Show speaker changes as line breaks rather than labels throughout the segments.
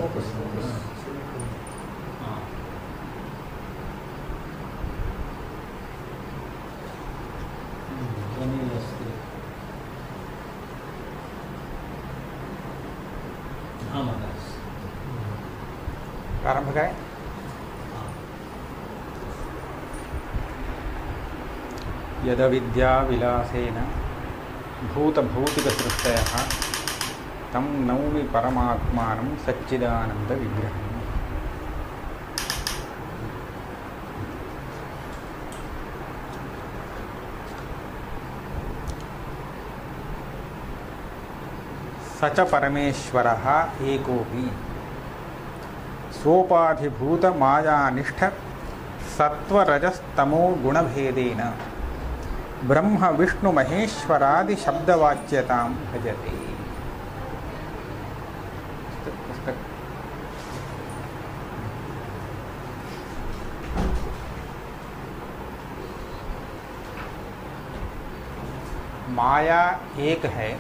Focus
प्रारंभ करें। यद विद्या विलासेन भूतभौतिकसृष्टयः तं नौमि परमात्मानं सच्चिदानंद विग्रहम्। सच परमेश्वरः एकोऽपि सोपाधिभूत मायानिष्ठ सत्वरजस्तमो गुणभेदेन ब्रह्म विष्णु महेश्वरादि शब्दवाच्यतां भजते। माया एक है,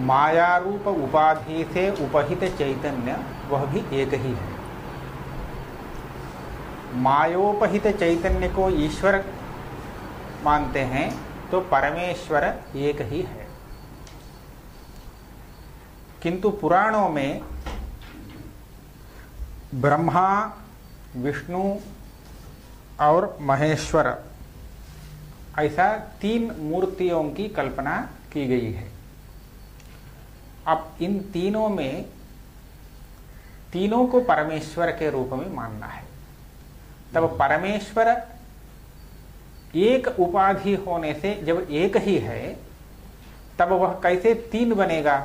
माया रूप उपाधि से उपहित चैतन्य वह भी एक ही है। मायोपहित चैतन्य को ईश्वर मानते हैं तो परमेश्वर एक ही है। किंतु पुराणों में ब्रह्मा, विष्णु और महेश्वर ऐसा तीन मूर्तियों की कल्पना की गई है। अब इन तीनों में तीनों को परमेश्वर के रूप में मानना है। तब परमेश्वर एक उपाधि होने से जब एक ही है तब वह कैसे तीन बनेगा?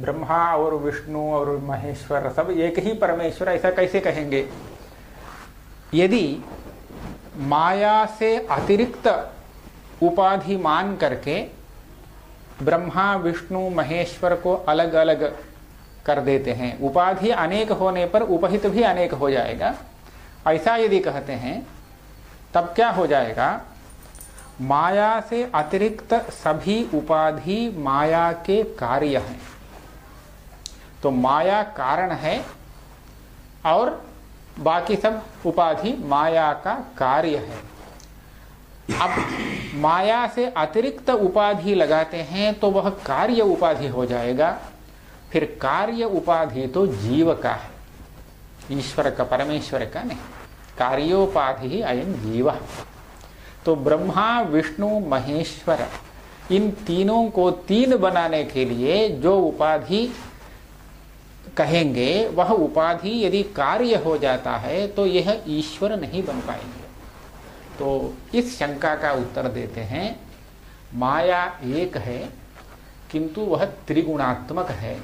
ब्रह्मा और विष्णु और महेश्वर सब एक ही परमेश्वर ऐसा कैसे कहेंगे? यदि माया से अतिरिक्त उपाधि मान करके ब्रह्मा विष्णु महेश्वर को अलग अलग कर देते हैं, उपाधि अनेक होने पर उपहित भी अनेक हो जाएगा, ऐसा यदि कहते हैं तब क्या हो जाएगा? माया से अतिरिक्त सभी उपाधि माया के कार्य हैं। तो माया कारण है और बाकी सब उपाधि माया का कार्य है। अब माया से अतिरिक्त उपाधि लगाते हैं तो वह कार्य उपाधि हो जाएगा। फिर कार्य उपाधि तो जीव का है, ईश्वर का, परमेश्वर का नहीं। कार्योपाधि ही अयं जीव। तो ब्रह्मा विष्णु महेश्वर इन तीनों को तीन बनाने के लिए जो उपाधि कहेंगे वह उपाधि यदि कार्य हो जाता है तो यह ईश्वर नहीं बन पाएंगे। तो इस शंका का उत्तर देते हैं, माया एक है किंतु वह त्रिगुणात्मक है।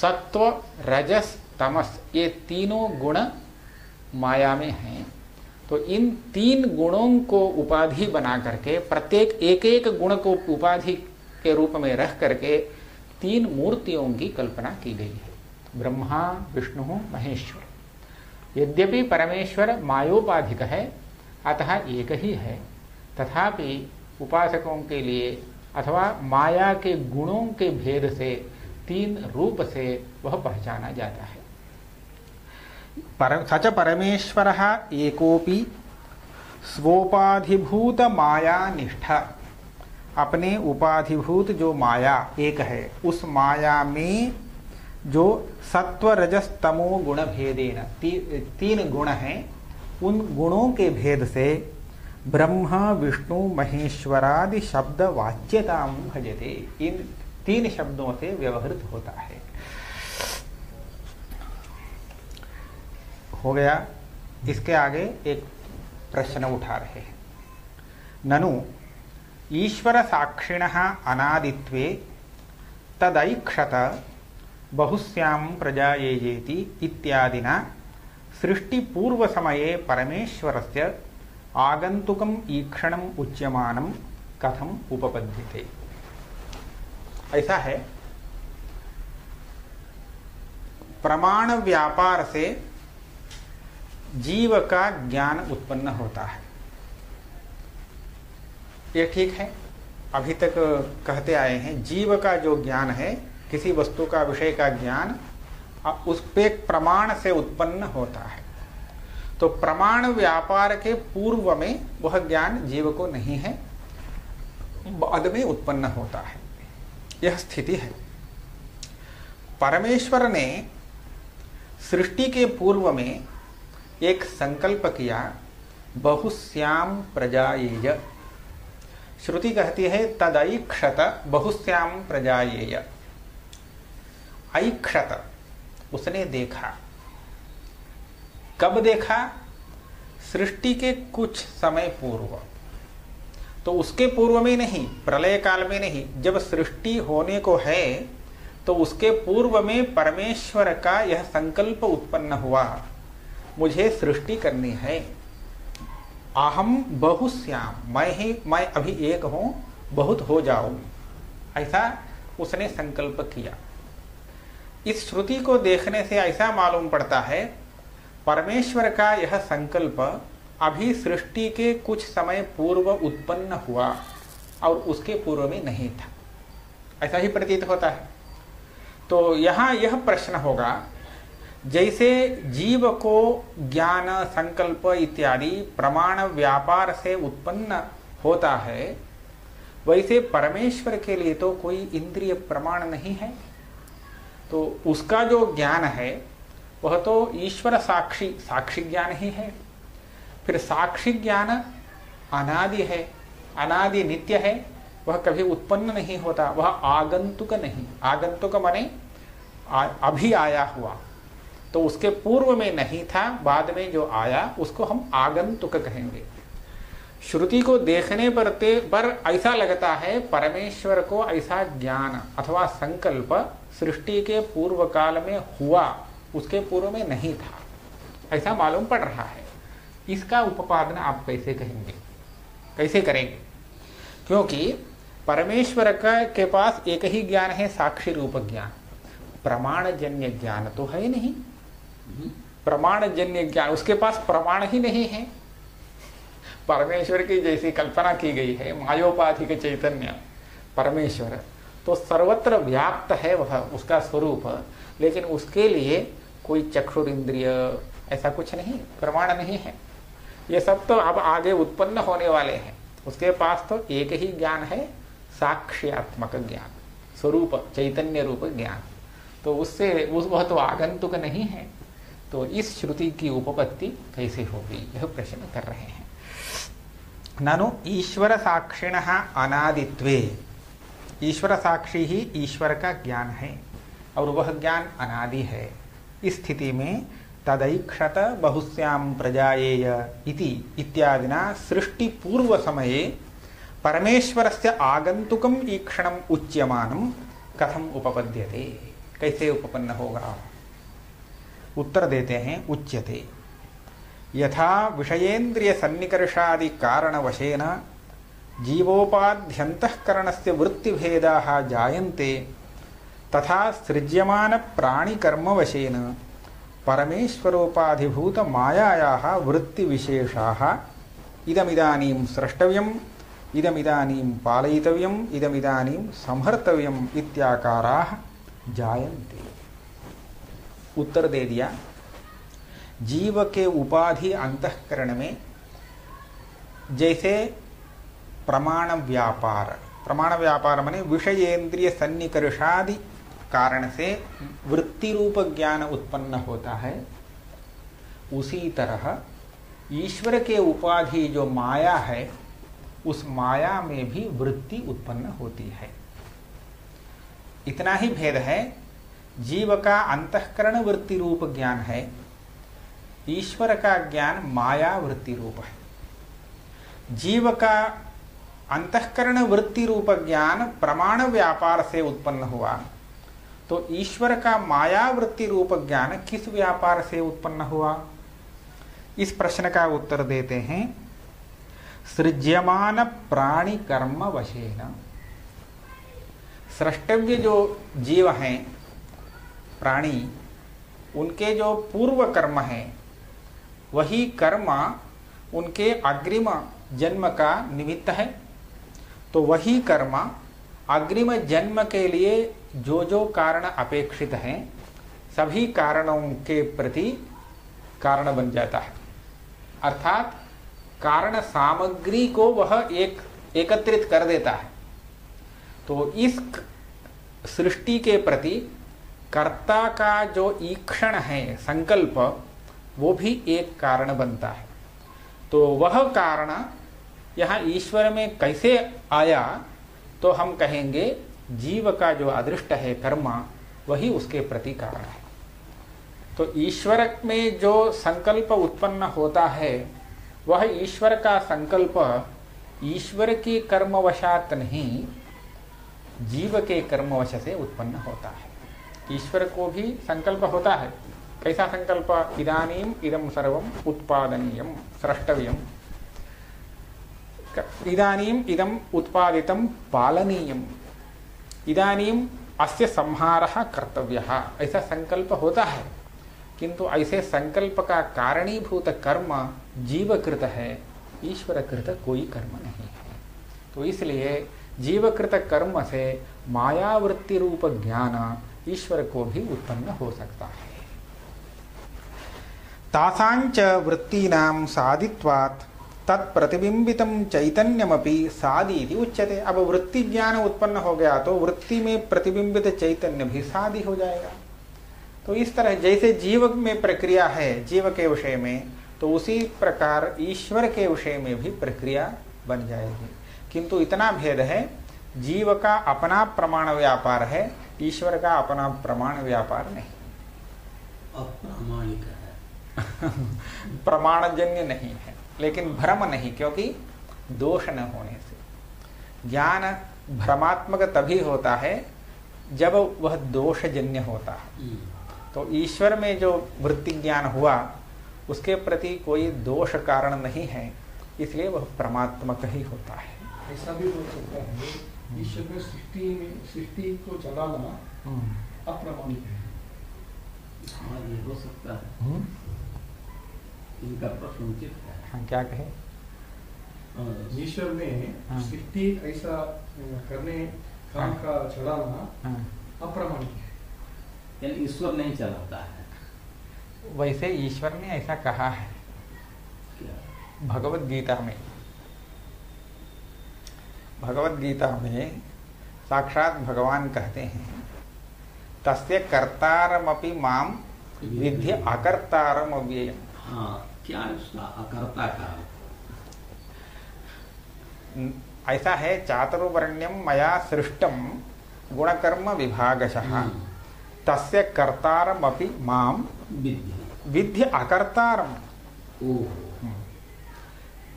सत्व रजस तमस ये तीनों गुण माया में हैं। तो इन तीन गुणों को उपाधि बना करके प्रत्येक एक एक गुण को उपाधि के रूप में रख करके तीन मूर्तियों की कल्पना की गई है, ब्रह्मा विष्णु महेश्वर। यद्यपि परमेश्वर मायोपाधिक है अतः एक ही है, तथापि उपासकों के लिए अथवा माया के गुणों के भेद से तीन रूप से वह पहचाना जाता है। सच परमेश्वरः एकोपि स्वोपाधिभूत माया निष्ठा, अपने उपाधिभूत जो माया एक है उस माया में जो सत्व रजस तमो गुण भेदेन तीन गुण हैं, उन गुणों के भेद से ब्रह्मा विष्णु महेश्वरादि शब्द वाच्यतां भजते। इन तीन शब्दों से व्यवहृत होता है। हो गया। इसके आगे एक प्रश्न उठा रहे हैं। ननु ईश्वर साक्षिणः अनादित्वे तदैक्षत बहुस्यां प्रजायेयेति इत्यादिना सृष्टि पूर्व समये परमेश्वरस्य आगंतुकम ईक्षणम उच्यमानम कथम उपपद्यते। ऐसा है, प्रमाण व्यापार से जीव का ज्ञान उत्पन्न होता है, ये ठीक है। अभी तक कहते आए हैं जीव का जो ज्ञान है किसी वस्तु का विषय का ज्ञान उस पे प्रमाण से उत्पन्न होता है। तो प्रमाण व्यापार के पूर्व में वह ज्ञान जीव को नहीं है, बाद में उत्पन्न होता है। यह स्थिति है। परमेश्वर ने सृष्टि के पूर्व में एक संकल्प किया, बहुश्याम प्रजायेय। श्रुति कहती है तदैक्षत बहुश्याम प्रजायेय। ऐक्षत, उसने देखा। कब देखा? सृष्टि के कुछ समय पूर्व। तो उसके पूर्व में नहीं, प्रलय काल में नहीं, जब सृष्टि होने को है तो उसके पूर्व में परमेश्वर का यह संकल्प उत्पन्न हुआ, मुझे सृष्टि करनी है। अहम बहुश्याम, मैं अभी एक हूं, बहुत हो जाऊं, ऐसा उसने संकल्प किया। इस श्रुति को देखने से ऐसा मालूम पड़ता है परमेश्वर का यह संकल्प अभी सृष्टि के कुछ समय पूर्व उत्पन्न हुआ और उसके पूर्व में नहीं था, ऐसा ही प्रतीत होता है। तो यहां यह प्रश्न होगा, जैसे जीव को ज्ञान, संकल्प इत्यादि प्रमाण व्यापार से उत्पन्न होता है, वैसे परमेश्वर के लिए तो कोई इंद्रिय प्रमाण नहीं है। तो उसका जो ज्ञान है वह तो ईश्वर साक्षी ज्ञान ही है। फिर साक्षी ज्ञान अनादि है, अनादि नित्य है, वह कभी उत्पन्न नहीं होता, वह आगंतुक नहीं। आगंतुक माने अभी आया हुआ, तो उसके पूर्व में नहीं था, बाद में जो आया उसको हम आगंतुक कहेंगे। श्रुति को देखने पर ऐसा लगता है परमेश्वर को ऐसा ज्ञान अथवा संकल्प सृष्टि के पूर्व काल में हुआ, उसके पूर्व में नहीं था, ऐसा मालूम पड़ रहा है। इसका उपादन आप कैसे कहेंगे, कैसे करेंगे? क्योंकि परमेश्वर के पास एक ही ज्ञान है, साक्षी रूप ज्ञान। प्रमाणजन्य ज्ञान तो है नहीं। प्रमाणजन्य ज्ञान, उसके पास प्रमाण ही नहीं है। परमेश्वर की जैसी कल्पना की गई है, मायोपाधिक चैतन्य परमेश्वर तो सर्वत्र व्याप्त है वह, उसका स्वरूप, लेकिन उसके लिए कोई चक्षुर इंद्रिय ऐसा कुछ नहीं, प्रमाण नहीं है। ये सब तो अब आगे उत्पन्न होने वाले हैं। उसके पास तो एक ही ज्ञान है, साक्ष्यात्मक ज्ञान, स्वरूप चैतन्य रूप ज्ञान। तो उससे वह तो आगंतुक नहीं है। तो इस श्रुति की उपपत्ति कैसे होगी, यह प्रश्न कर रहे हैं। ननु ईश्वर साक्षिणः अनादित्वे, ईश्वर साक्षी ही ईश्वर का ज्ञान है और वह ज्ञान अनादि है। इस स्थिति में तदैक्षत बहुश्याम प्रजायेय इति इत्यादिना सृष्टि पूर्व समये परमेश्वरस्य आगंतुकम ईक्षणम उच्यमानम कथम उपपद्यते, कैसे उपपन्न होगा? उत्तर देते हैं, उच्यते यथा विषयेन्द्रिय सन्निकर्षादि कारणवशेन जीवोपाध्यन्तःकरणस्य वृत्तिभेदाः जायन्ते, तथा सृज्यमान प्राणिकर्मवशेन परमेश्वरोपाधिभूत मायायाः वृत्तिविशेषाः इदमिदानीं स्रष्टव्यम्, इदमिदानीं पालयितव्यम्, इदमिदानीं संहर्तव्यम् इत्याकाराः जायन्ते। उत्तर दे दिया, जीव के उपाधि अंतःकरण में जैसे प्रमाण व्यापार माने विषयेन्द्रिय सन्निकर्षादि कारण से वृत्ति रूप ज्ञान उत्पन्न होता है, उसी तरह ईश्वर के उपाधि जो माया है, उस माया में भी वृत्ति उत्पन्न होती है। इतना ही भेद है। जीव का अंतःकरण वृत्ति रूप ज्ञान है, ईश्वर का ज्ञान माया वृत्ति रूप है। जीव का अंतःकरण वृत्ति रूप ज्ञान प्रमाण व्यापार से उत्पन्न हुआ, तो ईश्वर का माया वृत्ति रूप ज्ञान किस व्यापार से उत्पन्न हुआ? इस प्रश्न का उत्तर देते हैं, सृज्यमान प्राणि कर्म वशेन। सृष्टव्य जो जीव हैं, प्राणी, उनके जो पूर्व कर्म है, वही कर्म उनके अग्रिम जन्म का निमित्त है। तो वही कर्म अग्रिम जन्म के लिए जो जो कारण अपेक्षित हैं सभी कारणों के प्रति कारण बन जाता है, अर्थात कारण सामग्री को वह एकत्रित कर देता है। तो इस सृष्टि के प्रति कर्ता का जो ईक्षण है, संकल्प, वो भी एक कारण बनता है। तो वह कारण यहाँ ईश्वर में कैसे आया, तो हम कहेंगे जीव का जो अदृष्ट है कर्म, वही उसके प्रति कारण है। तो ईश्वर में जो संकल्प उत्पन्न होता है, वह ईश्वर का संकल्प ईश्वर की कर्मवशात नहीं, जीव के कर्मवश से उत्पन्न होता है। ईश्वर को भी संकल्प होता है। कैसा संकल्प? इदानीम इदं सर्वम उत्पादनीयम स्रष्टव्यम, इदानीम इदं उत्पादितं पालनीयम, इदानीम अस्य संहारः कर्तव्यः, ऐसा संकल्प होता है। किंतु ऐसे संकल्प का कारणीभूत कर्म जीवकृत है, ईश्वरकृत कोई कर्म नहीं है। तो इसलिए जीवकृत कर्म से मायावृत्ति रूप ज्ञान ईश्वर को भी उत्पन्न हो सकता है। तासांच वृत्तीनां सादित्वात् तत्प्रतिबिंबितं चैतन्यमपि सादीति उच्यते। अब वृत्ति ज्ञान उत्पन्न हो गया तो वृत्ति में प्रतिबिंबित चैतन्य भी सादी हो जाएगा। तो इस तरह जैसे जीव में प्रक्रिया है जीव के विषय में, तो उसी प्रकार ईश्वर के विषय में भी प्रक्रिया बन जाएगी। किंतु इतना भेद है, जीव का अपना प्रमाण व्यापार है, ईश्वर का अपना प्रमाण व्यापार नहीं।
अप्रामाणिक है
प्रमाणजन्य नहीं है, लेकिन भ्रम नहीं, क्योंकि दोष न होने से। ज्ञान भ्रमात्मक तभी होता है जब वह दोषजन्य होता है। तो ईश्वर में जो वृत्ति ज्ञान हुआ उसके प्रति कोई दोष कारण नहीं है, इसलिए वह परमात्मक ही होता है।
ऐसा भी हो सकता है, ईश्वर में सृष्टि को चलाना अप्रामाणिक है।
हाँ, ये हो सकता है। इनका प्रश्न उचित है।
हम क्या कहें?
ईश्वर में सृष्टि ऐसा करने काम का चलाना अप्रामाणिक है,
यानी ईश्वर नहीं चलाता है।
वैसे ईश्वर ने ऐसा कहा है भगवत गीता में। भगवत गीता में साक्षात भगवान कहते हैं, तस्य कर्तारमपि माम विद्धि अकर्तारम अव्ययम्।
हाँ, क्या उसका अकर्ता का?
ऐसा है, चातुर्वर्ण्यम मया सृष्टम गुणकर्म विभागशः तस्य कर्तारमपि माम विद्धि अकर्तारम।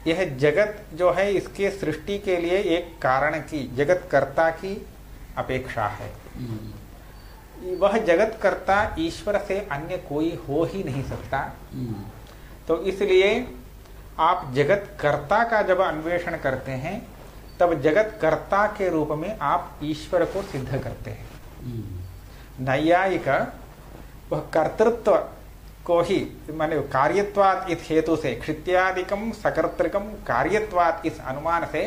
यह जगत जो है, इसके सृष्टि के लिए एक कारण की, जगत कर्ता की अपेक्षा है। वह जगत कर्ता ईश्वर से अन्य कोई हो ही नहीं सकता। तो इसलिए आप जगत कर्ता का जब अन्वेषण करते हैं, तब जगत कर्ता के रूप में आप ईश्वर को सिद्ध करते हैं। नैयायिक वह कर्तृत्व को ही, माने कार्यत्वात् इस हेतु से, क्षित्यादिकम सकर्तृकम कार्यत्वात् इस अनुमान से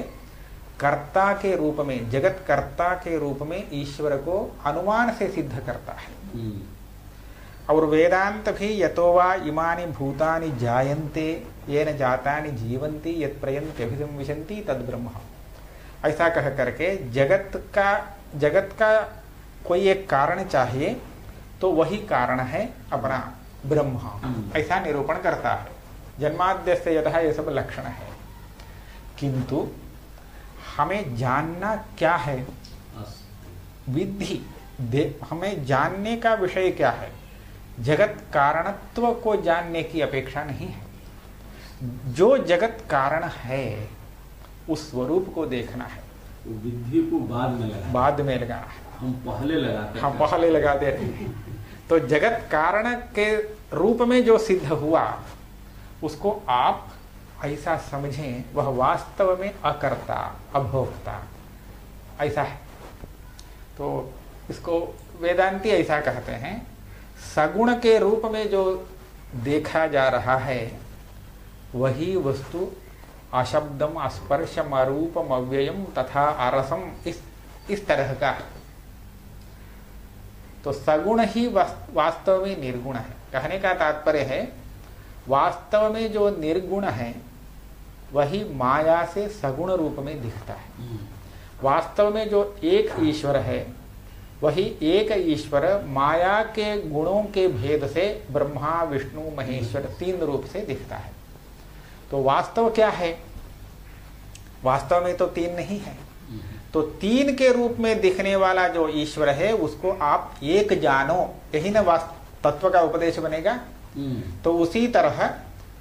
कर्ता के रूप में, जगत कर्ता के रूप में ईश्वर को अनुमान से सिद्ध करता है। और वेदांत भी यतो वा इमानि भूतानि जायन्ते येन जातानि जीवन्ति यत् प्रयन्त्यभिसंविशन्ति तद् ब्रह्म, ऐसा कह करके जगत का कोई एक कारण चाहिए, तो वही कारण है अपना ब्रह्म, ऐसा निरूपण करता है। जन्माद्यस्य यतः ये सब लक्षण है। किंतु हमें जानना क्या है? विधि, हमें जानने का विषय क्या है? जगत कारणत्व को जानने की अपेक्षा नहीं है। जो जगत कारण है उस स्वरूप को देखना है।
विधि को बाद में लगाना
है।
हम पहले
लगाते हैं। तो जगत कारण के रूप में जो सिद्ध हुआ, उसको आप ऐसा समझें, वह वास्तव में अकर्ता अभोक्ता ऐसा है। तो इसको वेदांती ऐसा कहते हैं, सगुण के रूप में जो देखा जा रहा है वही वस्तु अशब्दम अस्पर्शम अरूपम अव्ययम तथा अरसम इस तरह का। तो सगुण ही वास्तव में निर्गुण है। कहने का तात्पर्य है वास्तव में जो निर्गुण है वही माया से सगुण रूप में दिखता है। वास्तव में जो एक ईश्वर है वही एक ईश्वर माया के गुणों के भेद से ब्रह्मा विष्णु महेश्वर 3 रूप से दिखता है। तो वास्तव क्या है? वास्तव में तो 3 नहीं है। तो 3 के रूप में दिखने वाला जो ईश्वर है उसको आप एक जानो, यही ना तत्व का उपदेश बनेगा। तो उसी तरह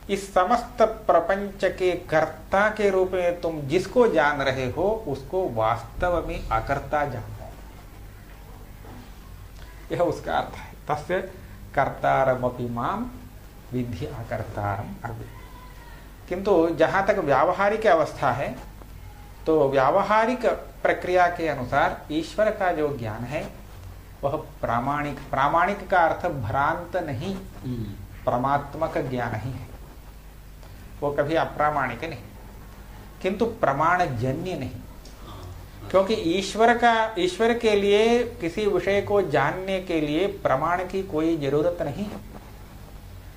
इस समस्त प्रपंच के कर्ता के रूप में तुम जिसको जान रहे हो उसको वास्तव में अकर्ता जानो, यह उसका अर्थ है। तस्य कर्तारमपि माम विद्धि अकर्तारम अभि। किंतु जहां तक व्यावहारिक अवस्था है तो व्यावहारिक प्रक्रिया के अनुसार ईश्वर का जो ज्ञान है वह प्रामाणिक, प्रामाणिक का अर्थ भ्रांत नहीं, परमात्मक ज्ञान ही है। वो कभी अप्रामाणिक नहीं, किंतु प्रमाणजन्य नहीं। क्योंकि ईश्वर के लिए किसी विषय को जानने के लिए प्रमाण की कोई जरूरत नहीं है,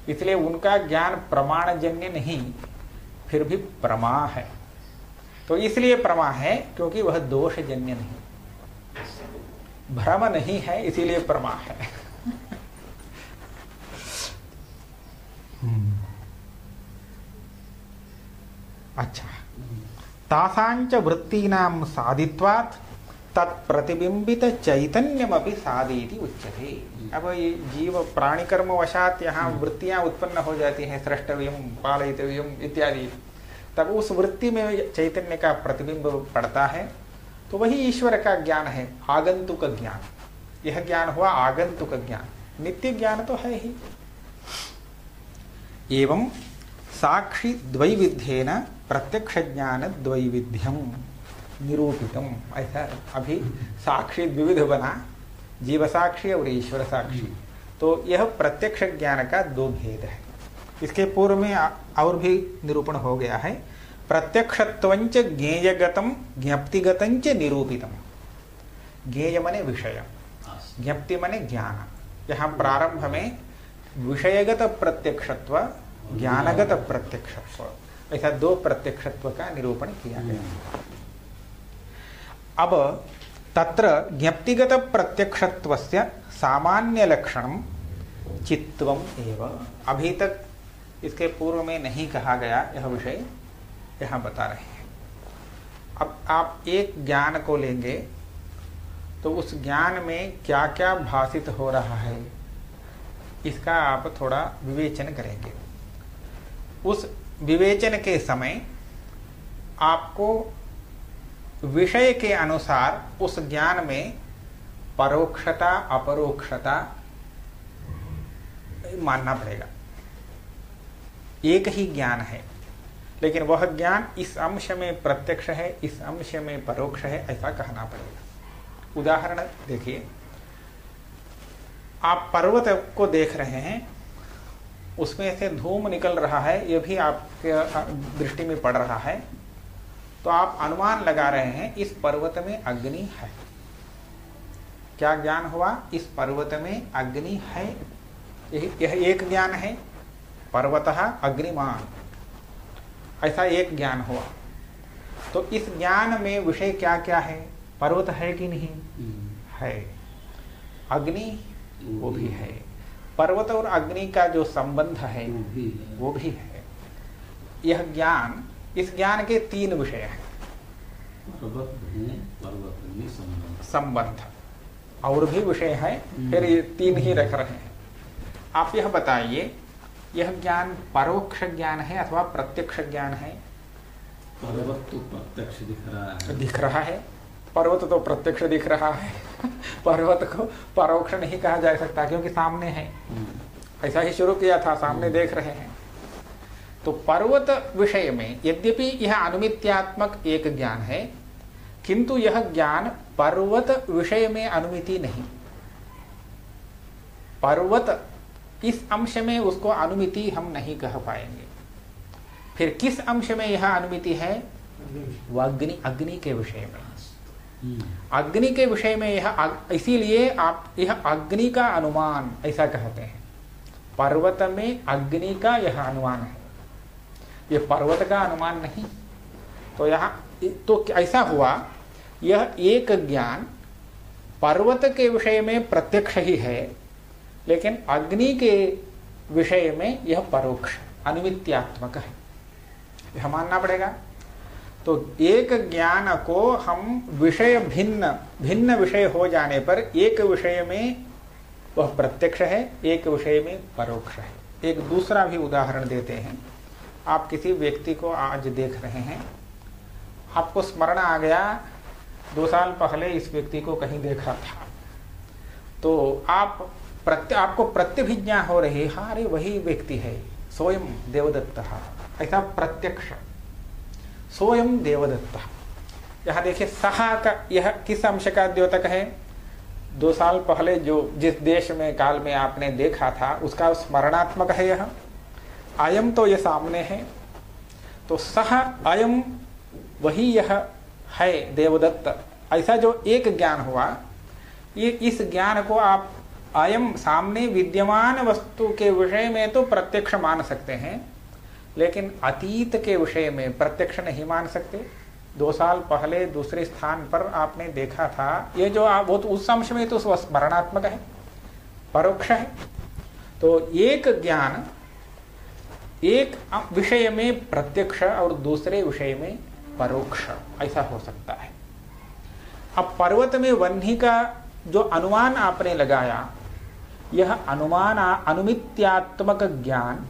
इसलिए उनका ज्ञान प्रमाणजन्य नहीं, फिर भी प्रमा है। तो इसलिए प्रमा है क्योंकि वह दोषजन्य नहीं, भ्रम नहीं है, इसीलिए प्रमा है। अच्छा, तासांच वृत्तीनां साधित्वात् तत्प्रतिबिंबित चैतन्यमपि साधीति उच्यते। अब ये जीव प्राणी कर्म वशात यहाँ वृत्तियां उत्पन्न हो जाती हैं, सृष्टव्यम पालयितव्यम इत्यादि, तब उस वृत्ति में चैतन्य का प्रतिबिंब पड़ता है, तो वही ईश्वर का ज्ञान है, आगंतुक ज्ञान। यह ज्ञान हुआ आगंतुक ज्ञान, नित्य ज्ञान तो है ही। एवं साक्षी द्वैविध्येन प्रत्यक्ष ज्ञान द्वैविध्यम निरूपितम। ऐसा अभी साक्षी द्विविध बना, जीव साक्षी और ईश्वर साक्षी। तो यह प्रत्यक्ष ज्ञान का 2 भेद है। इसके पूर्व में और भी निरूपण हो गया है। प्रत्यक्षत्वंच ज्ञेयगतम ज्ञप्तिगतंच निरूपितम। ज्ञेय मने विषय, ज्ञप्ति मने ज्ञान। यहाँ प्रारंभ में विषयगत प्रत्यक्षत्व, ज्ञानगत प्रत्यक्षत्व, ऐसा 2 प्रत्यक्षत्व का निरूपण किया गया। अब तत्र ज्ञप्तिगत प्रत्यक्षत्वस्य सामान्य लक्षणम चित्तम एव। अभी तक इसके पूर्व में नहीं कहा गया यह विषय यहाँ बता रहे हैं। अब आप एक ज्ञान को लेंगे तो उस ज्ञान में क्या क्या भाषित हो रहा है इसका आप थोड़ा विवेचन करेंगे। उस विवेचन के समय आपको विषय के अनुसार उस ज्ञान में परोक्षता अपरोक्षता मानना पड़ेगा। एक ही ज्ञान है, लेकिन वह ज्ञान इस अंश में प्रत्यक्ष है, इस अंश में परोक्ष है, ऐसा कहना पड़ेगा। उदाहरण देखिए, आप पर्वत को देख रहे हैं, उसमें से धूम निकल रहा है, यह भी आपके दृष्टि में पड़ रहा है, तो आप अनुमान लगा रहे हैं इस पर्वत में अग्नि है। क्या ज्ञान हुआ? इस पर्वत में अग्नि है, यह एक ज्ञान है। पर्वतः अग्निमान, ऐसा एक ज्ञान हुआ। तो इस ज्ञान में विषय क्या क्या है? पर्वत है कि नहीं है, अग्नि वो भी है, पर्वत और अग्नि का जो संबंध है वो भी है। यह ज्ञान, इस ज्ञान के 3 विषय हैं। संबंध और भी विषय है, फिर ये 3 ही रख रहे हैं। आप यह बताइए, यह ज्ञान परोक्ष ज्ञान है अथवा प्रत्यक्ष ज्ञान है?
पर्वत तो प्रत्यक्ष
दिख रहा है। पर्वत तो प्रत्यक्ष दिख रहा है। पर्वत को परोक्ष नहीं कहा जा सकता क्योंकि सामने है। ऐसा ही शुरू किया था, सामने देख रहे हैं। तो पर्वत विषय में यद्यपि यह अनुमित्यात्मक एक ज्ञान है, किंतु यह ज्ञान पर्वत विषय में अनुमिति नहीं। पर्वत इस अंश में उसको अनुमिति हम नहीं कह पाएंगे। फिर किस अंश में यह अनुमिति है? वो अग्नि, अग्नि के विषय में। अग्नि के विषय में इसीलिए आप यह अग्नि का अनुमान ऐसा कहते हैं। पर्वत में अग्नि का यह अनुमान है, यह पर्वत का अनुमान नहीं। तो यहाँ तो ऐसा हुआ, यह एक ज्ञान पर्वत के विषय में प्रत्यक्ष ही है, लेकिन अग्नि के विषय में यह परोक्ष अनुमित्यात्मक है, यह मानना पड़ेगा। तो एक ज्ञान को हम विषय भिन्न विषय हो जाने पर एक विषय में वह प्रत्यक्ष है, एक विषय में परोक्ष है। एक दूसरा भी उदाहरण देते हैं। आप किसी व्यक्ति को आज देख रहे हैं, आपको स्मरण आ गया 2 साल पहले इस व्यक्ति को कहीं देखा था, तो आपको प्रत्यभिज्ञा हो रही, हाँ अरे वही व्यक्ति है, स्वयं देवदत्त, ऐसा प्रत्यक्ष, स्वयं देवदत्त। यहाँ देखिए सहा का यह किस अंश का द्योतक है? 2 साल पहले जिस देश में काल में आपने देखा था उसका स्मरणात्मक है यह। अयम तो यह सामने है, तो सह अयम वही यह है देवदत्त, ऐसा जो एक ज्ञान हुआ, ये इस ज्ञान को आप अयम सामने विद्यमान वस्तु के विषय में तो प्रत्यक्ष मान सकते हैं, लेकिन अतीत के विषय में प्रत्यक्ष नहीं मान सकते। 2 साल पहले दूसरे स्थान पर आपने देखा था, ये जो आप वो तो उस अंश में तो स्मरणात्मक है, परोक्ष है। तो एक ज्ञान एक विषय में प्रत्यक्ष और दूसरे विषय में परोक्ष ऐसा हो सकता है। अब पर्वत में वह्नि का जो अनुमान आपने लगाया, यह अनुमान अनुमित्यात्मक ज्ञान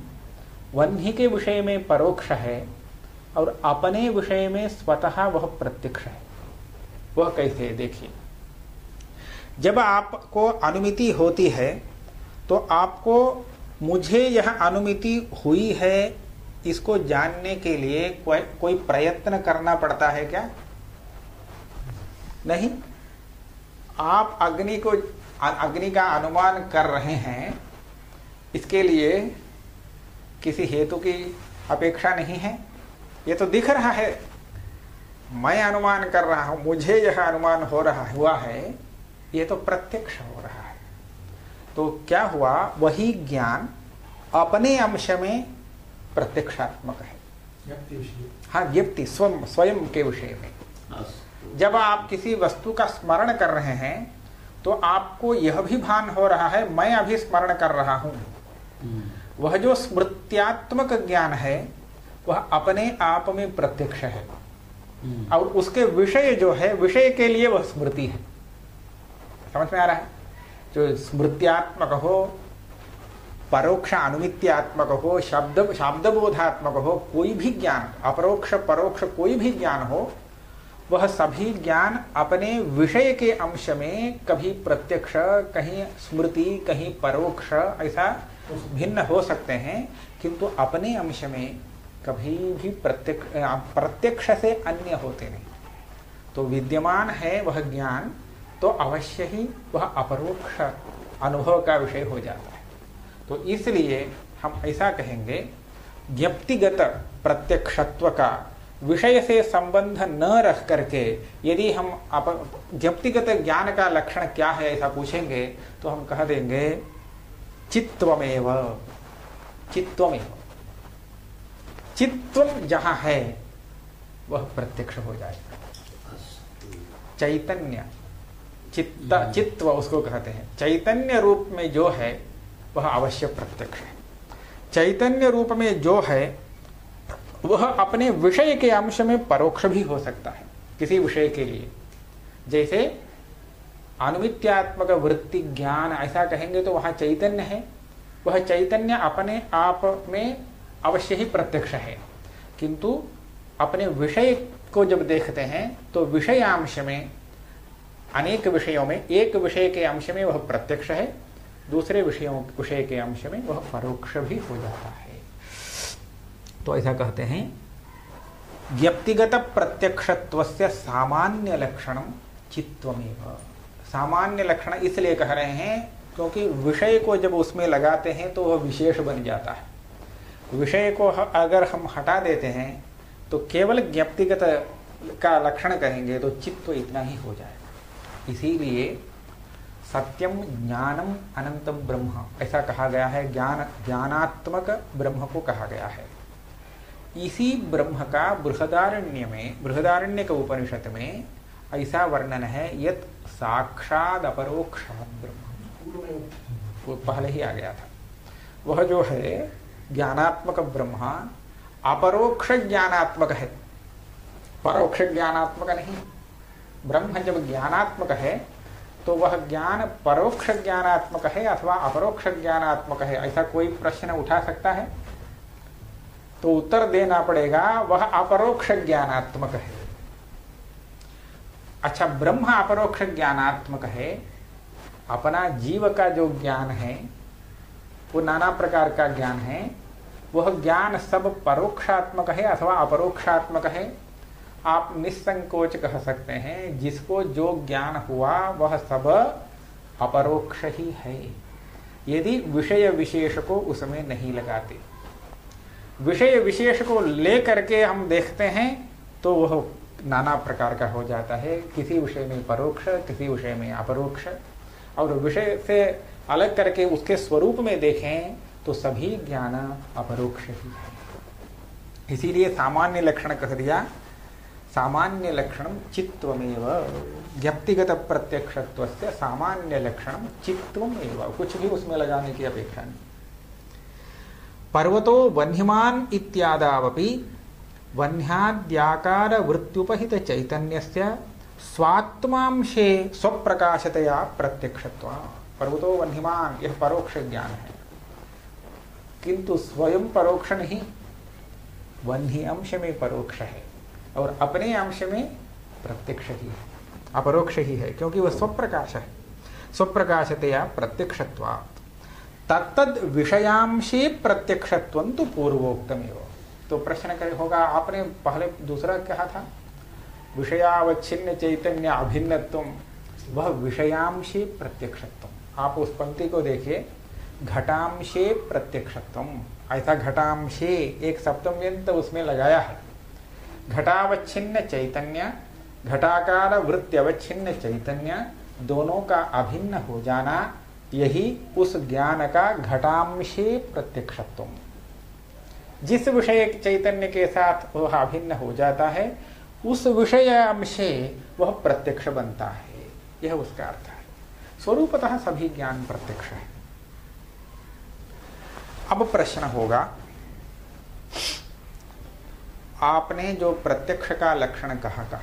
वह्नि के विषय में परोक्ष है और अपने विषय में स्वतः वह प्रत्यक्ष है। वह कैसे है देखिए, जब आपको अनुमिति होती है तो आपको मुझे यह अनुमिति हुई है इसको जानने के लिए कोई प्रयत्न करना पड़ता है क्या? नहीं। आप अग्नि का अनुमान कर रहे हैं, इसके लिए किसी हेतु की अपेक्षा नहीं है। ये तो दिख रहा है, मैं अनुमान कर रहा हूं, मुझे यह अनुमान हुआ है, ये तो प्रत्यक्ष हो रहा है। तो क्या हुआ, वही ज्ञान अपने अंश में प्रत्यक्षात्मक है। हाँ, व्यक्ति स्वयं के विषय में। जब आप किसी वस्तु का स्मरण कर रहे हैं तो आपको यह भी भान हो रहा है मैं अभी स्मरण कर रहा हूं। वह जो स्मृत्यात्मक ज्ञान है वह अपने आप में प्रत्यक्ष है, और उसके विषय जो है, विषय के लिए वह स्मृति है। समझ में आ रहा है? जो स्मृत्यात्मक हो, परोक्ष अनुमित्यात्मक हो, शब्दबोधात्मक हो, कोई भी ज्ञान, अपरोक्ष परोक्ष कोई भी ज्ञान हो, वह सभी ज्ञान अपने विषय के अंश में कभी प्रत्यक्ष, कहीं स्मृति, कहीं परोक्ष, ऐसा भिन्न हो सकते हैं, किंतु अपने अंश में कभी भी प्रत्यक्ष से अन्य होते नहीं। तो विद्यमान है वह ज्ञान तो अवश्य ही वह अपरोक्ष अनुभव का विषय हो जाता है। तो इसलिए हम ऐसा कहेंगे, व्यक्तिगत प्रत्यक्षत्व का विषय से संबंध न रख करके यदि हम व्यक्तिगत ज्ञान का लक्षण क्या है ऐसा पूछेंगे तो हम कह देंगे चित्वमेव। चित्वमेव, चित्वम जहां है वह प्रत्यक्ष हो जाएगा। चैतन्य, चित्व उसको कहते हैं। चैतन्य रूप में जो है वह अवश्य प्रत्यक्ष है। चैतन्य रूप में जो है वह अपने विषय के अंश में परोक्ष भी हो सकता है किसी विषय के लिए। जैसे अनुमित्यात्मक वृत्ति ज्ञान ऐसा कहेंगे तो वहां चैतन्य है, वह चैतन्य अपने आप में अवश्य ही प्रत्यक्ष है, किंतु अपने विषय को जब देखते हैं तो विषयांश में, अनेक विषयों में एक विषय के अंश में वह प्रत्यक्ष है, दूसरे विषय के अंश में वह परोक्ष भी हो जाता है। तो ऐसा कहते हैं व्यक्तिगत प्रत्यक्षत्वस्य सामान्य लक्षणम चित्वमेव। सामान्य लक्षण इसलिए कह रहे हैं क्योंकि विषय को जब उसमें लगाते हैं तो वह विशेष बन जाता है। विषय को अगर हम हटा देते हैं तो केवल व्यक्तिगत का लक्षण कहेंगे तो चित्त इतना ही हो जाएगा। इसीलिए सत्यम ज्ञानम अनंतम ब्रह्म ऐसा कहा गया है, ज्ञानात्मक ब्रह्म को कहा गया है। इसी ब्रह्म का बृहदारण्य के उपनिषद में ऐसा वर्णन है, यत साक्षात अपरोक्षात ब्रह्म, वो पहले ही आ गया था। वह जो है ज्ञानात्मक ब्रह्म अपरोक्ष ज्ञानात्मक है, परोक्ष ज्ञानात्मक नहीं। ब्रह्म जब ज्ञानात्मक है तो वह ज्ञान परोक्ष ज्ञानात्मक है अथवा अपरोक्ष ज्ञानात्मक है, ऐसा कोई प्रश्न उठा सकता है? तो उत्तर देना पड़ेगा वह अपरोक्ष ज्ञानात्मक है। अच्छा, ब्रह्म अपरोक्ष ज्ञानात्मक है, अपना जीव का जो ज्ञान है वो नाना प्रकार का ज्ञान है, वह ज्ञान सब परोक्षात्मक है अथवा अपरोक्षात्मक है? आप निसंकोच कह सकते हैं जिसको जो ज्ञान हुआ वह सब अपरोक्ष ही है, यदि विषय विशेष को उसमें नहीं लगाते। विषय विशेष को लेकर के हम देखते हैं तो वह नाना प्रकार का हो जाता है, किसी विषय में परोक्ष, किसी विषय में अपरोक्ष। और विषय से अलग करके उसके स्वरूप में देखें तो सभी ज्ञान अपरोक्ष ही है। इसीलिए सामान्य लक्षण कह दिया, सामान्य लक्षणम चित्तमेव, व्यक्तिगत प्रत्यक्षत्वस्य सामान्य लक्षणम चित्तमेव, कुछ भी उसमें लगाने की अपेक्षा नहीं। पर्वतो वह्निमान इत्यादावपि वह्न्याद्याकार वृत्त्युपहित चैतन्यस्य स्वात्मांशे स्वप्रकाशतया प्रत्यक्षत्वा। पर्वतो वह्निमान, यह परोक्ष ज्ञान है, किंतु स्वयं परोक्ष नहीं, वह्नि अंश में परोक्ष है और अपने अंश में प्रत्यक्ष ही है, अपरोक्ष ही है, क्योंकि वह स्वप्रकाश है। स्वप्रकाशतया प्रत्यक्षत्वात् तत्तद विषयांशे प्रत्यक्षत्वं तु पूर्वोक्तमेव। तो प्रश्न करे होगा, आपने पहले दूसरा कहा था विषयावच्छिन्न चैतन्य अभिन्नत्वम, वह विषयांशे प्रत्यक्षत्वम। आप उस पंक्ति को देखिए, घटांशे प्रत्यक्षत्वम, ऐसा घटांशे एक सप्तम व्यंत उसमें लगाया है। घटावच्छिन्न चैतन्य, घटाकार वृत्ति अवच्छिन्न चैतन्य, दोनों का अभिन्न हो जाना, यही उस ज्ञान का घटांशे प्रत्यक्षत्व। जिस विषय चैतन्य के साथ वह अभिन्न हो जाता है, उस विषय अंशे वह प्रत्यक्ष बनता है, यह उसका अर्थ है। स्वरूपतः सभी ज्ञान प्रत्यक्ष है। अब प्रश्न होगा, आपने जो प्रत्यक्ष का लक्षण कहा,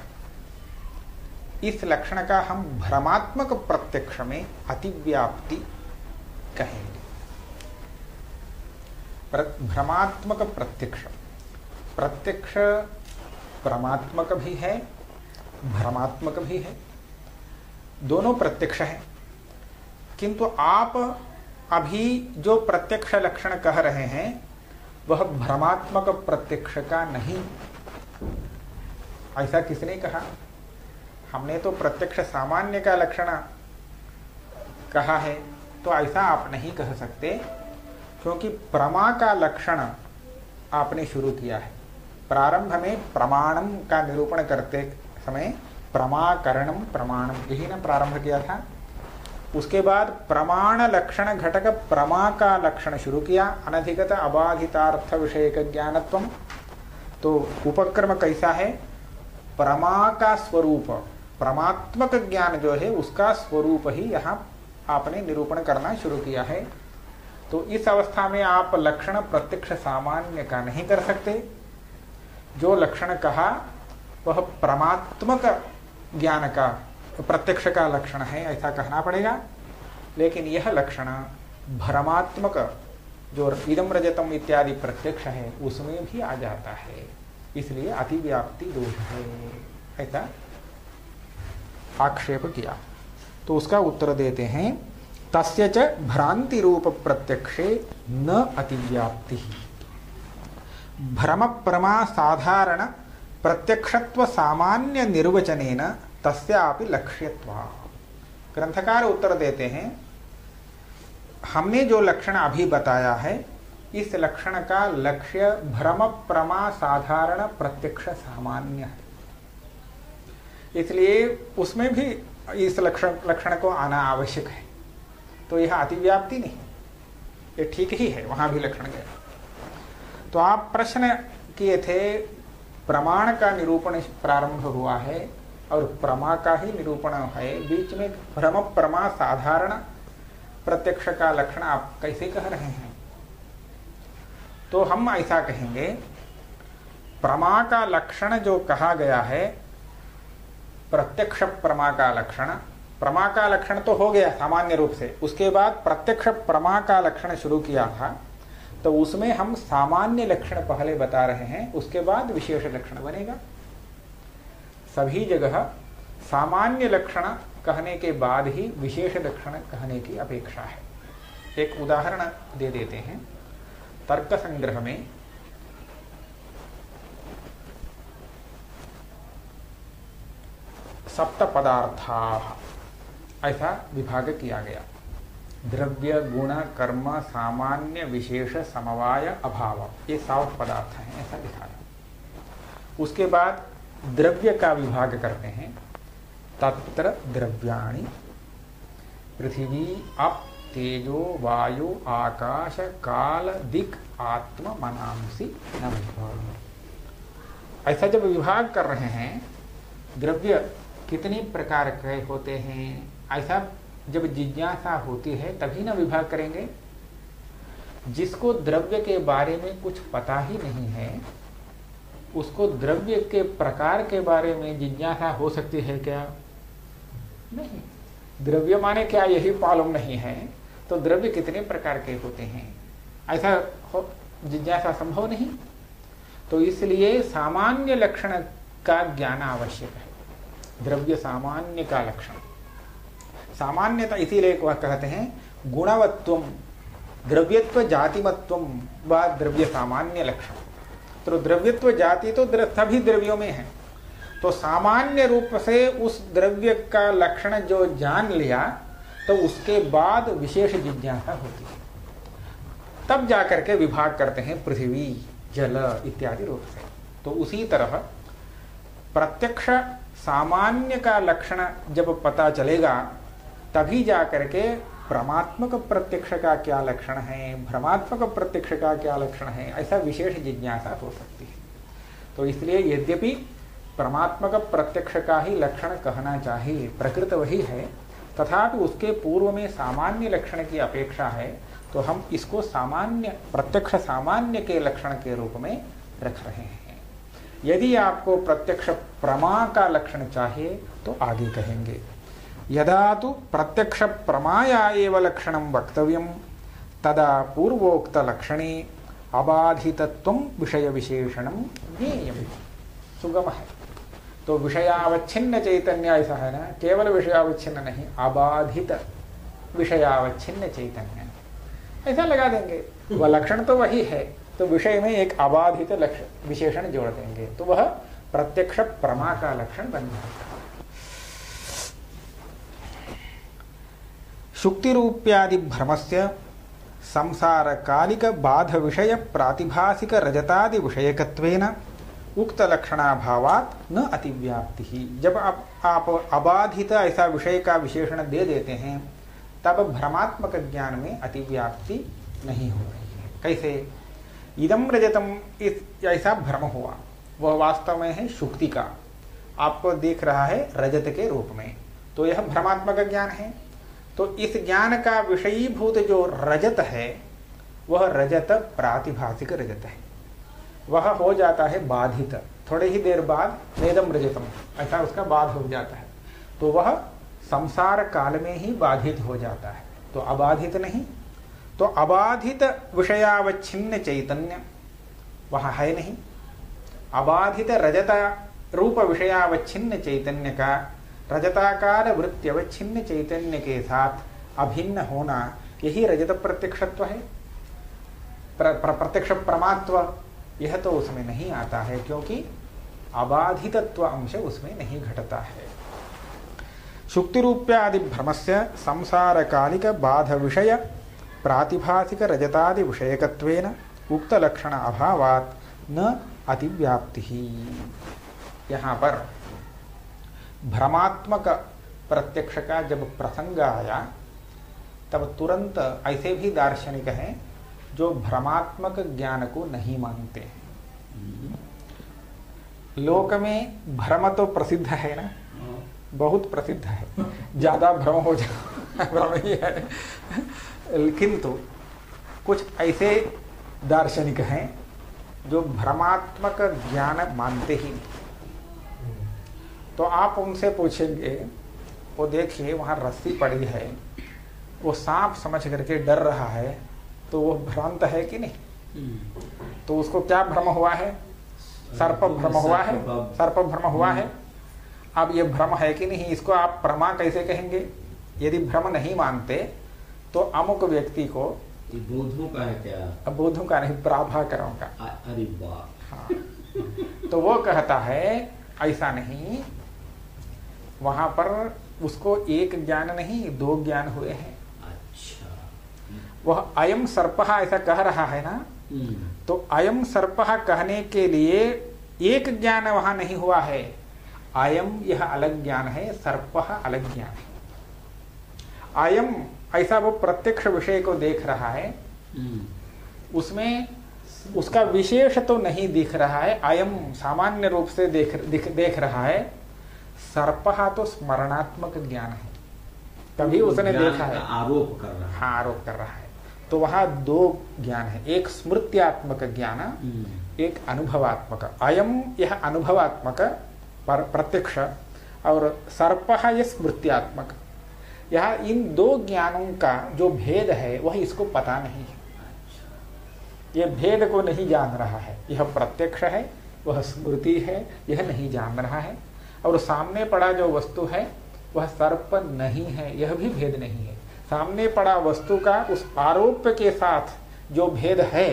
इस लक्षण का हम भ्रमात्मक प्रत्यक्ष में अतिव्याप्ति कहेंगे। भ्रमात्मक प्रत्यक्ष, प्रत्यक्ष भ्रमात्मक भी है, भ्रमात्मक भी है, दोनों प्रत्यक्ष है। किंतु आप अभी जो प्रत्यक्ष लक्षण कह रहे हैं वह भ्रमात्मक प्रत्यक्ष का नहीं। ऐसा किसने कहा? हमने तो प्रत्यक्ष सामान्य का लक्षण कहा है, तो ऐसा आप नहीं कह सकते, क्योंकि प्रमा का लक्षण आपने शुरू किया है। प्रारंभ में प्रमाणम का निरूपण करते समय प्रमाकरणम प्रमाणम, यही ना प्रारंभ किया था। उसके बाद प्रमाण लक्षण घटक प्रमा का लक्षण शुरू किया, अनधिगत अबाधितार्थ विषयक ज्ञानत्वम। तो उपक्रम कैसा है? प्रमा का स्वरूप, परमात्मक ज्ञान जो है उसका स्वरूप ही यहाँ आपने निरूपण करना शुरू किया है। तो इस अवस्था में आप लक्षण प्रत्यक्ष सामान्य का नहीं कर सकते। जो लक्षण कहा वह परमात्मक ज्ञान का, प्रत्यक्ष का लक्षण है, ऐसा कहना पड़ेगा। लेकिन यह लक्षण भ्रमात्मक जो इदम रजतम इत्यादि प्रत्यक्ष है उसमें भी आ जाता है, इसलिए अतिव्याप्ति दोष है, ऐसा आक्षेप किया। तो उसका उत्तर देते हैं, तस्य च भ्रांति रूप प्रत्यक्षे न अतिव्याप्ति। भ्रम प्रमा साधारण प्रत्यक्षत्व सामान्य निर्वचनेन तस्यापि लक्ष्यत्वा। ग्रंथकार उत्तर देते हैं, हमने जो लक्षण अभी बताया है इस लक्षण का लक्ष्य भ्रम प्रमा साधारण प्रत्यक्ष सामान्य है। इसलिए उसमें भी इस लक्षण को आना आवश्यक है। तो यह अतिव्याप्ति नहीं, ये ठीक ही है, वहां भी लक्षण गया। तो आप प्रश्न किए थे, प्रमाण का निरूपण प्रारंभ हुआ है और प्रमा का ही निरूपण है, बीच में भ्रम प्रमा साधारण प्रत्यक्ष का लक्षण आप कैसे कह रहे हैं? तो हम ऐसा कहेंगे, प्रमा का लक्षण जो कहा गया है, प्रत्यक्ष प्रमा का लक्षण, प्रमा का लक्षण तो हो गया सामान्य रूप से, उसके बाद प्रत्यक्ष प्रमा का लक्षण शुरू किया था, तो उसमें हम सामान्य लक्षण पहले बता रहे हैं, उसके बाद विशेष लक्षण बनेगा। सभी जगह सामान्य लक्षण कहने के बाद ही विशेष लक्षण कहने की अपेक्षा है। एक उदाहरण दे देते हैं। तर्क संग्रह में सप्त पदार्था ऐसा विभाग किया गया। द्रव्य, गुण, कर्म, सामान्य, विशेष, समवाय, अभाव, ये 7 पदार्थ हैं, ऐसा लिखा है। उसके बाद द्रव्य का विभाग करते हैं। तत्र द्रव्याणि पृथ्वी, अप, तेजो, वायु, आकाश, काल, दिक्, आत्म, मनांसि, नमः। ऐसा जब विभाग कर रहे हैं, द्रव्य कितनी प्रकार के होते हैं, ऐसा जब जिज्ञासा होती है तभी ना विभाग करेंगे। जिसको द्रव्य के बारे में कुछ पता ही नहीं है, उसको द्रव्य के प्रकार के बारे में जिज्ञासा हो सकती है क्या? नहीं। द्रव्य माने क्या, यही मालूम नहीं है, तो द्रव्य कितने प्रकार के होते हैं, ऐसा जिज्ञासा संभव नहीं। तो इसलिए सामान्य लक्षण का ज्ञान आवश्यक है। द्रव्य सामान्य का लक्षण, सामान्यता इसीलिए वह कहते हैं गुणवत्वम, द्रव्यत्व जातिमत्वम व द्रव्य सामान्य लक्षण। तो द्रव्यत्व जाति तो सभी द्रव्यों में है, तो सामान्य रूप से उस द्रव्य का लक्षण जो जान लिया, तो उसके बाद विशेष जिज्ञासा होती है, तब जाकर के विभाग करते हैं पृथ्वी, जल इत्यादि रूप से। तो उसी तरह प्रत्यक्ष सामान्य का लक्षण जब पता चलेगा, तभी जाकर के भ्रमात्मक प्रत्यक्ष का क्या लक्षण है, भ्रमात्मक प्रत्यक्ष का क्या लक्षण है, ऐसा विशेष जिज्ञासा हो सकती है। तो इसलिए यद्यपि परमात्मक प्रत्यक्ष का ही लक्षण कहना चाहिए, प्रकृत वही है, तथापि उसके पूर्व में सामान्य लक्षण की अपेक्षा है, तो हम इसको सामान्य, प्रत्यक्ष सामान्य के लक्षण के रूप में रख रहे हैं। यदि आपको प्रत्यक्ष प्रमा का लक्षण चाहिए तो आगे कहेंगे, यदा तो प्रत्यक्ष प्रमाया एव लक्षणं वक्तव्यं तदा पूर्वोक्त लक्षणे अबाधितत्वं विषय विशेषणं ज्ञेयम्। सुगम है। तो विषयावच्छिन्न चैतन्य ऐसा है ना, केवल विषयावच्छिन्न नहीं, अबाधित विषयावच्छिन्न चैतन्य, ऐसा लगा देंगे। वह लक्षण तो वही है, तो विषय में एक अबाधित लक्षण विशेषण जोड़ देंगे, तो वह प्रत्यक्ष प्रमा का लक्षण बन जाता है। शुक्ति रूप्यादि भ्रमस्य संसार कालिक बाध विषय प्रातिभासिक रजतादि विषयकत्वेन उक्त लक्षणाभावात न अतिव्याप्ति ही। जब आप अबाधित ऐसा विषय का विशेषण दे देते हैं, तब भ्रमात्मक ज्ञान में अतिव्याप्ति नहीं हो रही है। कैसे? इदम रजतम, इस ऐसा भ्रम हुआ, वह वास्तव में है शुक्ति का, आपको देख रहा है रजत के रूप में, तो यह भ्रमात्मक ज्ञान है। तो इस ज्ञान का विषयीभूत जो रजत है, वह रजत प्रातिभासिक रजत है, वह हो जाता है बाधित। थोड़े ही देर बाद वेदम रजतम, ऐसा उसका बाध हो जाता है, तो वह संसार काल में ही बाधित हो जाता है, तो अबाधित नहीं। तो अबाधित विषयावच्छिन्न चैतन्य वह है नहीं। अबाधित रजत रूप विषयावच्छिन्न चैतन्य का रजताकार वृत्त्यवच्छिन्न चैतन्य के साथ अभिन्न होना, यही रजत प्रत्यक्षत्व है। प्रत्यक्ष प्रमात्व यह तो उसमें नहीं आता है, क्योंकि अबाधितत्व अंश उसमें नहीं घटता है। शुक्ति रूप्यादि भ्रमस्य संसार कालिक बाध विषय प्रातिभासिक रजतादि विषयकत्वेन उक्त लक्षण अभावात न अतिव्याप्ति ही। यहाँ पर भ्रमात्मक प्रत्यक्ष का जब प्रसंग आया तब तुरंत ऐसे भी दार्शनिक हैं जो भ्रमात्मक ज्ञान को नहीं मानते हैं। लोक में भ्रम तो प्रसिद्ध है ना, बहुत प्रसिद्ध है, ज्यादा भ्रम हो जाए भ्रम ही है। किंतु कुछ ऐसे दार्शनिक हैं जो भ्रमात्मक ज्ञान मानते ही नहीं। तो आप उनसे पूछेंगे, वो देखिए वहां रस्सी पड़ी है, वो सांप समझ करके डर रहा है, तो वो भ्रांत है कि नहीं? तो उसको क्या भ्रम हुआ है? सर्प भ्रम हुआ है, सर्प भ्रम हुआ है। अब ये भ्रम है कि नहीं, इसको आप प्रमा कैसे कहेंगे? यदि भ्रम नहीं मानते तो अमुक व्यक्ति को,
बोधों का है क्या?
अब बोधों का नहीं, प्राभाकरों का।
अरे वाह।
हाँ। तो वो कहता है ऐसा नहीं, वहां पर उसको एक ज्ञान नहीं, दो ज्ञान हुए हैं।
अच्छा।
वह अयम सर्पः ऐसा कह रहा है ना, तो अयम सर्पः कहने के लिए एक ज्ञान वहां नहीं हुआ है। अयम यह अलग ज्ञान है, सर्पः अलग ज्ञान है। अयम ऐसा वो प्रत्यक्ष विषय को देख रहा है, उसमें उसका विशेष तो नहीं दिख रहा है, अयम सामान्य रूप से देख रहा है। सर्पः तो स्मरणात्मक ज्ञान है, तभी उसने देखा है,
आरोप कर रहा है।
हाँ, आरोप कर रहा है। तो वहां दो ज्ञान है, एक स्मृत्यात्मक ज्ञान, एक अनुभवात्मक। अयम यह अनुभवात्मक प्रत्यक्ष, और सर्पः यह स्मृत्यात्मक। यह इन दो ज्ञानों का जो भेद है वह इसको पता नहीं है, यह भेद को नहीं जान रहा है। यह प्रत्यक्ष है, वह स्मृति है, यह नहीं जान रहा है। और सामने पड़ा जो वस्तु है वह सर्प नहीं है, यह भी भेद नहीं है। सामने पड़ा वस्तु का उस आरोप के साथ जो भेद है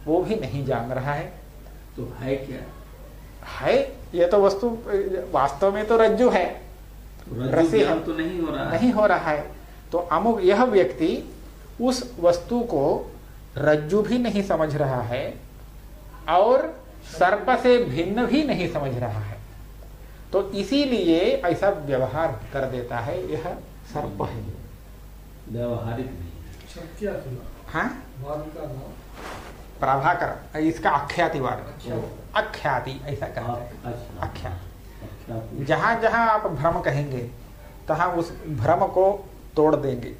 वो भी नहीं जान रहा है।
तो है क्या?
है, ये तो वस्तु वास्तव में तो रज्जु है, रस्सी है,
तो नहीं हो रहा है।
नहीं हो रहा है। तो अमुक यह व्यक्ति उस वस्तु को रज्जु भी नहीं समझ रहा है और सर्प से भिन्न भी नहीं समझ रहा है, तो इसीलिए ऐसा व्यवहार कर देता है। यह सर्प है,
व्यवहारिक नहीं।
क्या?
हाँ, प्रभाकर, इसका आख्यातिवाद, अख्याति ऐसा कहते हैं। अख्याति, जहां जहां आप भ्रम कहेंगे तहां उस भ्रम को तोड़ देंगे।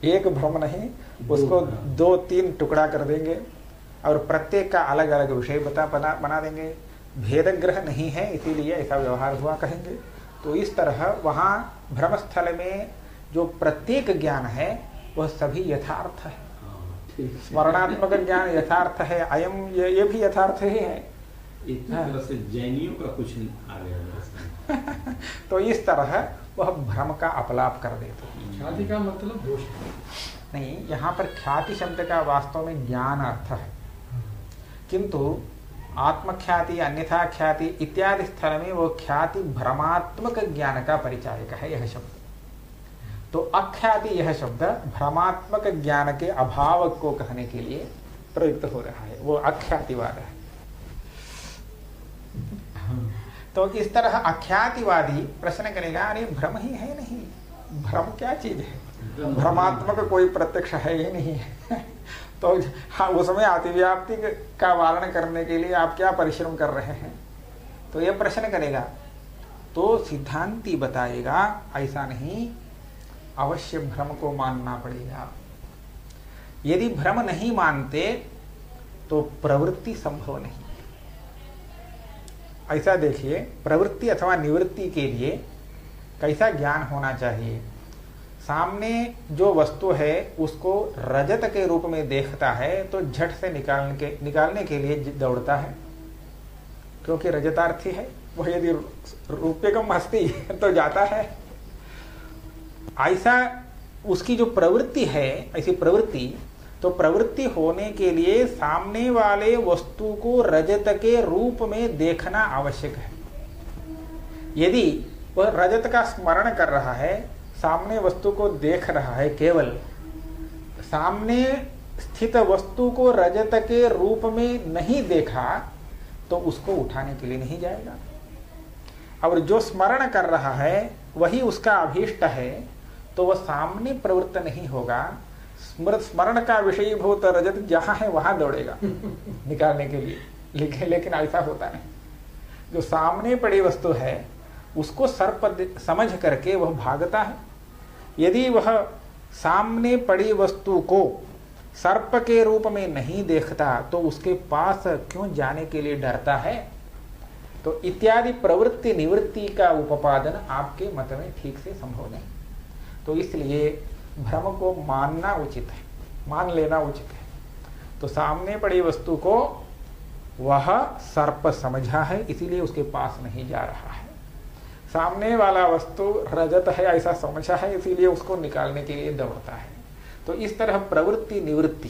एक भ्रम नहीं, उसको दो तीन टुकड़ा कर देंगे और प्रत्येक का अलग अलग विषय बना देंगे। भेद ग्रह नहीं है, इसीलिए ऐसा व्यवहार हुआ कहेंगे। तो इस तरह वहां भ्रम स्थल में जो प्रत्येक ज्ञान है वह सभी यथार्थ है। स्मरणात्मक ज्ञान यथार्थ है, अयम ये भी यथार्थ ही है।
एक तरह से जैनियों का कुछ आ गया।
तो इस तरह वह भ्रम का अपलाप कर देते हैं।
ख्याति का मतलब दोष
नहीं, यहाँ पर ख्याति शब्द का वास्तव में ज्ञान अर्थ है, किंतु आत्मख्याति, अन्यथा ख्याति इत्यादि स्थल में वो ख्याति भ्रमात्मक ज्ञान का परिचायक है यह शब्द। तो अख्याति यह शब्द भ्रमात्मक ज्ञान के अभाव को कहने के लिए प्रयुक्त हो रहा है, वो अख्यातिवाद है। तो इस तरह अख्यातिवादी प्रश्न करेगा, अरे भ्रम ही है नहीं, भ्रम क्या चीज है, भ्रमात्मक कोई प्रत्यक्ष है ही नहीं है। तो हाँ, उसमें अतिव्याप्ति का वारण करने के लिए आप क्या परिश्रम कर रहे हैं? तो यह प्रश्न करेगा। तो सिद्धांती बताएगा ऐसा नहीं, अवश्य भ्रम को मानना पड़ेगा। यदि भ्रम नहीं मानते तो प्रवृत्ति संभव नहीं। ऐसा देखिए, प्रवृत्ति अथवा निवृत्ति के लिए कैसा ज्ञान होना चाहिए? सामने जो वस्तु है उसको रजत के रूप में देखता है तो झट से निकालने के लिए दौड़ता है, क्योंकि रजतार्थी है वह। यदि रूप्यकम हस्ती तो जाता है। ऐसा उसकी जो प्रवृत्ति है, ऐसी प्रवृत्ति, तो प्रवृत्ति होने के लिए सामने वाले वस्तु को रजत के रूप में देखना आवश्यक है। यदि वह रजत का स्मरण कर रहा है, सामने वस्तु को देख रहा है, केवल सामने स्थित वस्तु को रजत के रूप में नहीं देखा, तो उसको उठाने के लिए नहीं जाएगा। और जो स्मरण कर रहा है वही उसका अभीष्ट है, तो वह सामने प्रवृत्त नहीं होगा। स्मरण का विषयीभूत रजत जहां है वहां दौड़ेगा निकालने के लिए, लेकिन ऐसा होता नहीं। जो सामने पड़ी वस्तु है उसको सर्प समझ करके वह भागता है। यदि वह सामने पड़ी वस्तु को सर्प के रूप में नहीं देखता तो उसके पास क्यों जाने के लिए डरता है? तो इत्यादि प्रवृत्ति निवृत्ति का उपादन आपके मत में ठीक से संभव नहीं। तो इसलिए भ्रम को मानना उचित है, मान लेना उचित है। तो सामने पड़ी वस्तु को वह सर्प समझा है, इसीलिए उसके पास नहीं जा रहा है। सामने वाला वस्तु रजत है ऐसा समझा है, इसीलिए उसको निकालने के लिए दौड़ता है। तो इस तरह प्रवृत्ति निवृत्ति